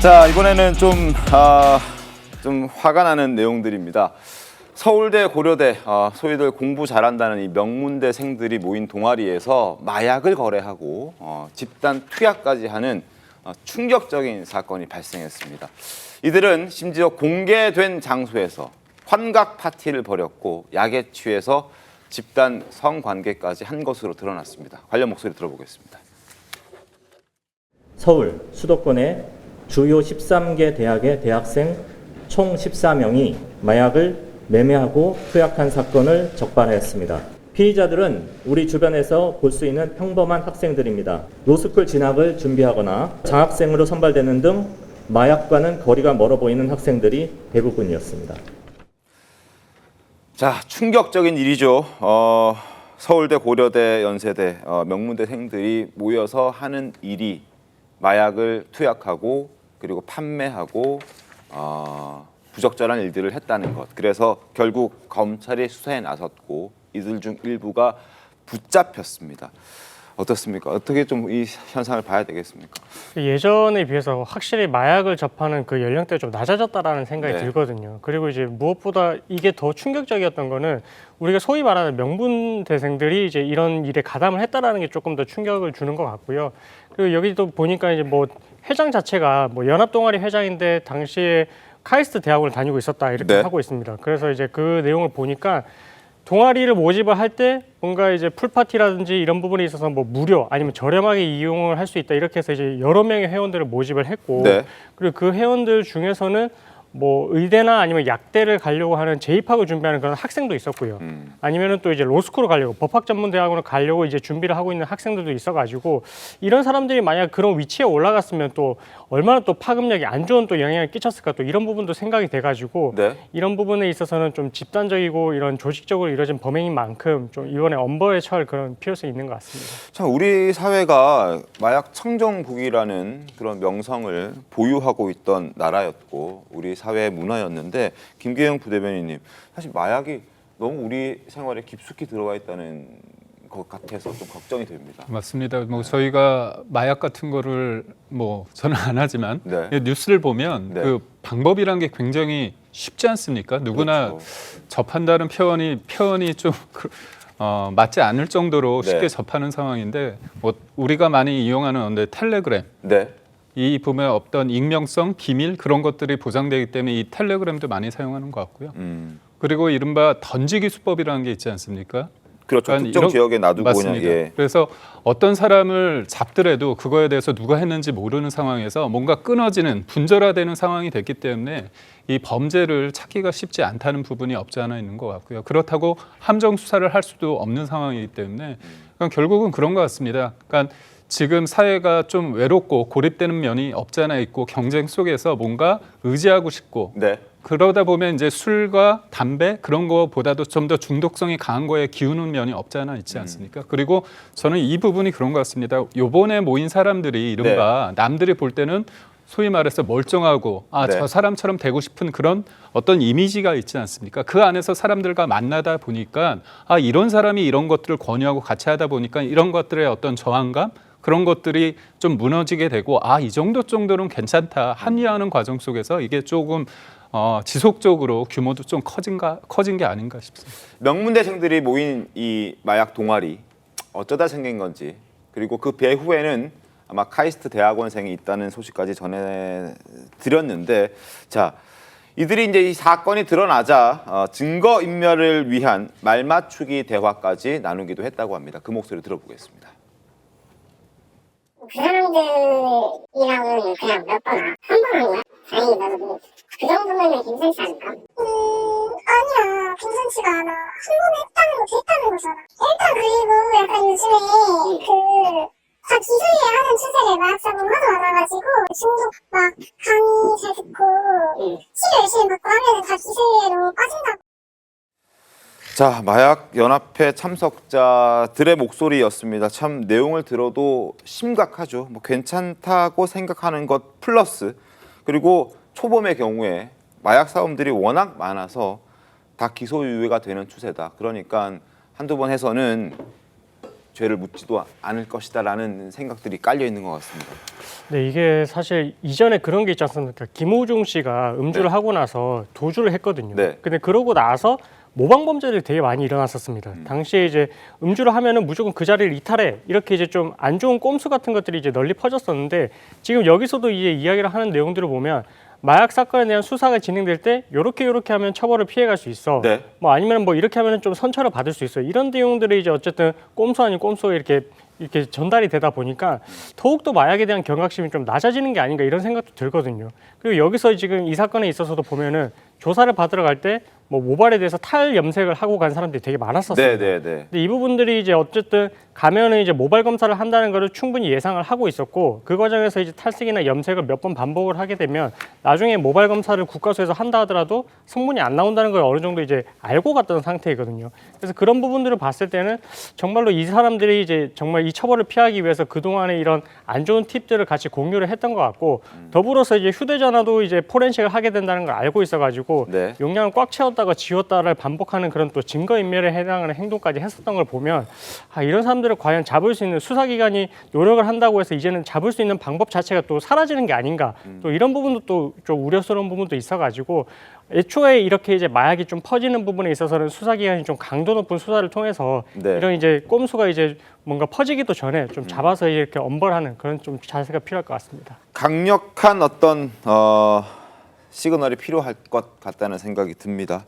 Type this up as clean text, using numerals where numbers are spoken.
자, 이번에는 좀 화가 나는 내용들입니다. 서울대, 고려대, 소위들 공부 잘한다는 이 명문대생들이 모인 동아리에서 마약을 거래하고 집단 투약까지 하는 충격적인 사건이 발생했습니다. 이들은 심지어 공개된 장소에서 환각 파티를 벌였고 약에 취해서 집단 성관계까지 한 것으로 드러났습니다. 관련 목소리 들어보겠습니다. 서울 수도권의 주요 13개 대학의 대학생 총 14명이 마약을 매매하고 투약한 사건을 적발하였습니다. 피의자들은 우리 주변에서 볼 수 있는 평범한 학생들입니다. 로스쿨 진학을 준비하거나 장학생으로 선발되는 등 마약과는 거리가 멀어 보이는 학생들이 대부분이었습니다. 자, 충격적인 일이죠. 서울대, 고려대, 연세대, 명문대생들이 모여서 하는 일이 마약을 투약하고 그리고 판매하고 부적절한 일들을 했다는 것. 그래서 결국 검찰이 수사에 나섰고 이들 중 일부가 붙잡혔습니다. 어떻습니까? 어떻게 좀 이 현상을 봐야 되겠습니까? 예전에 비해서 확실히 마약을 접하는 그 연령대가 좀 낮아졌다라는 생각이 들거든요. 그리고 이제 무엇보다 이게 더 충격적이었던 거는 우리가 소위 말하는 명문대생들이 이제 이런 일에 가담을 했다라는 게 조금 더 충격을 주는 것 같고요. 그리고 여기도 보니까 이제 뭐 회장 자체가 뭐 연합동아리 회장인데 당시에 카이스트 대학원을 다니고 있었다 이렇게 하고 있습니다. 그래서 이제 그 내용을 보니까 동아리를 모집을 할 때 뭔가 이제 풀파티라든지 이런 부분에 있어서 뭐 무료 아니면 저렴하게 이용을 할 수 있다 이렇게 해서 이제 여러 명의 회원들을 모집을 했고 그리고 그 회원들 중에서는 뭐 의대나 아니면 약대를 가려고 하는 재입학을 준비하는 그런 학생도 있었고요. 아니면은 또 이제 로스쿨을 가려고 법학전문대학원을 가려고 이제 준비를 하고 있는 학생들도 있어가지고 이런 사람들이 만약 그런 위치에 올라갔으면 또 얼마나 또 파급력이 안 좋은 또 영향을 끼쳤을까 또 이런 부분도 생각이 돼가지고 이런 부분에 있어서는 좀 집단적이고 이런 조직적으로 이루어진 범행인 만큼 좀 이번에 엄벌에 처할 그런 필요성이 있는 것 같습니다. 참 우리 사회가 마약 청정국이라는 그런 명성을 보유하고 있던 나라였고 우리 사회의 문화였는데 김계영 부대변인님 사실 마약이 너무 우리 생활에 깊숙이 들어와 있다는 것 같아서 좀 걱정이 됩니다. 맞습니다. 뭐 저희가 마약 같은 거를 뭐 저는 안 하지만 뉴스를 보면 그 방법이란 게 굉장히 쉽지 않습니까? 누구나 접한다는 표현이 좀 맞지 않을 정도로 쉽게 접하는 상황인데 뭐 우리가 많이 이용하는 텔레그램 이 보면 어떤 익명성, 기밀 그런 것들이 보장되기 때문에 이 텔레그램도 많이 사용하는 것 같고요. 그리고 이른바 던지기 수법이라는 게 있지 않습니까? 그렇죠. 그러니까 특정 지역에 놔두고 맞습니다. 그냥 그래서 어떤 사람을 잡더라도 그거에 대해서 누가 했는지 모르는 상황에서 뭔가 끊어지는 분절화되는 상황이 됐기 때문에 이 범죄를 찾기가 쉽지 않다는 부분이 없지 않아 있는 것 같고요. 그렇다고 함정 수사를 할 수도 없는 상황이기 때문에 그러니까 결국은 그런 것 같습니다. 그러니까 지금 사회가 좀 외롭고 고립되는 면이 없지 않아 있고 경쟁 속에서 뭔가 의지하고 싶고 그러다 보면 이제 술과 담배 그런 거보다도 좀 더 중독성이 강한 거에 기우는 면이 없지 않아 있지 않습니까? 그리고 저는 이 부분이 그런 것 같습니다. 요번에 모인 사람들이 이른바 남들이 볼 때는 소위 말해서 멀쩡하고 저 사람처럼 되고 싶은 그런 어떤 이미지가 있지 않습니까? 그 안에서 사람들과 만나다 보니까 이런 사람이 이런 것들을 권유하고 같이 하다 보니까 이런 것들의 어떤 저항감 그런 것들이 좀 무너지게 되고 이 정도는 괜찮다 합리화하는 과정 속에서 이게 조금 지속적으로 규모도 좀 커진 게 아닌가 싶습니다. 명문대생들이 모인 이 마약 동아리 어쩌다 생긴 건지 그리고 그 배후에는 아마 카이스트 대학원생이 있다는 소식까지 전해드렸는데 자 이들이 이제 이 사건이 드러나자 증거 인멸을 위한 말맞추기 대화까지 나누기도 했다고 합니다. 그 목소리 들어보겠습니다. 그 사람들이랑은 그냥 몇 번 한 번이야. 다행히 나도 그 정도면 괜찮지 않을까? 아니야 괜찮지가 않아. 한 번에 했다는 거 됐다는 거잖아. 일단 그리고 약간 요즘에 다 기술에 하는 추세를 마약사범 하도 많아가지고 중독 막 강의 잘 듣고 치료 열심히 받고 하면 다 기술에 빠진다고. 자, 마약 연합회 참석자들의 목소리였습니다. 참 내용을 들어도 심각하죠. 뭐 괜찮다고 생각하는 것 플러스 그리고 초범의 경우에 마약 사범들이 워낙 많아서 다 기소유예가 되는 추세다. 그러니까 한두 번 해서는 죄를 묻지도 않을 것이다라는 생각들이 깔려 있는 것 같습니다. 네, 이게 사실 이전에 그런 게 있지 않습니까? 김호중 씨가 음주를 네. 하고 나서 도주를 했거든요. 네. 근데 그러고 나서 모방 범죄들이 되게 많이 일어났었습니다. 당시에 이제 음주를 하면은 무조건 그 자리를 이탈해 이렇게 이제 좀 안 좋은 꼼수 같은 것들이 이제 널리 퍼졌었는데 지금 여기서도 이제 이야기를 하는 내용들을 보면 마약 사건에 대한 수사가 진행될 때 요렇게 하면 처벌을 피해갈 수 있어. 네. 뭐 아니면 뭐 이렇게 하면 좀 선처를 받을 수 있어. 이런 내용들이 이제 어쨌든 꼼수 아닌 꼼수가 이렇게 전달이 되다 보니까 더욱더 마약에 대한 경각심이 좀 낮아지는 게 아닌가 이런 생각도 들거든요. 그리고 여기서 지금 이 사건에 있어서도 보면은 조사를 받으러 갈 때 뭐 모발에 대해서 탈 염색을 하고 간 사람들이 되게 많았었어요. 네. 근데 이 부분들이 이제 어쨌든 가면은 이제 모발 검사를 한다는 거를 충분히 예상을 하고 있었고 그 과정에서 이제 탈색이나 염색을 몇 번 반복을 하게 되면 나중에 모발 검사를 국가수에서 한다 하더라도 성분이 안 나온다는 걸 어느 정도 이제 알고 갔던 상태이거든요. 그래서 그런 부분들을 봤을 때는 정말로 이 사람들이 이제 정말 이 처벌을 피하기 위해서 그동안에 이런 안 좋은 팁들을 같이 공유를 했던 것 같고 더불어서 이제 휴대전화도 이제 포렌식을 하게 된다는 걸 알고 있어가지고 네. 용량을 꽉 채웠다가 지웠다를 반복하는 그런 또 증거인멸에 해당하는 행동까지 했었던 걸 보면 이런 사람들을 과연 잡을 수 있는 수사기관이 노력을 한다고 해서 이제는 잡을 수 있는 방법 자체가 또 사라지는 게 아닌가 또 이런 부분도 또 좀 우려스러운 부분도 있어가지고 애초에 이렇게 이제 마약이 좀 퍼지는 부분에 있어서는 수사기관이 좀 강도 높은 수사를 통해서 네. 이런 이제 꼼수가 이제 뭔가 퍼지기도 전에 좀 잡아서 이렇게 엄벌하는 그런 좀 자세가 필요할 것 같습니다. 강력한 어떤 시그널이 필요할 것 같다는 생각이 듭니다.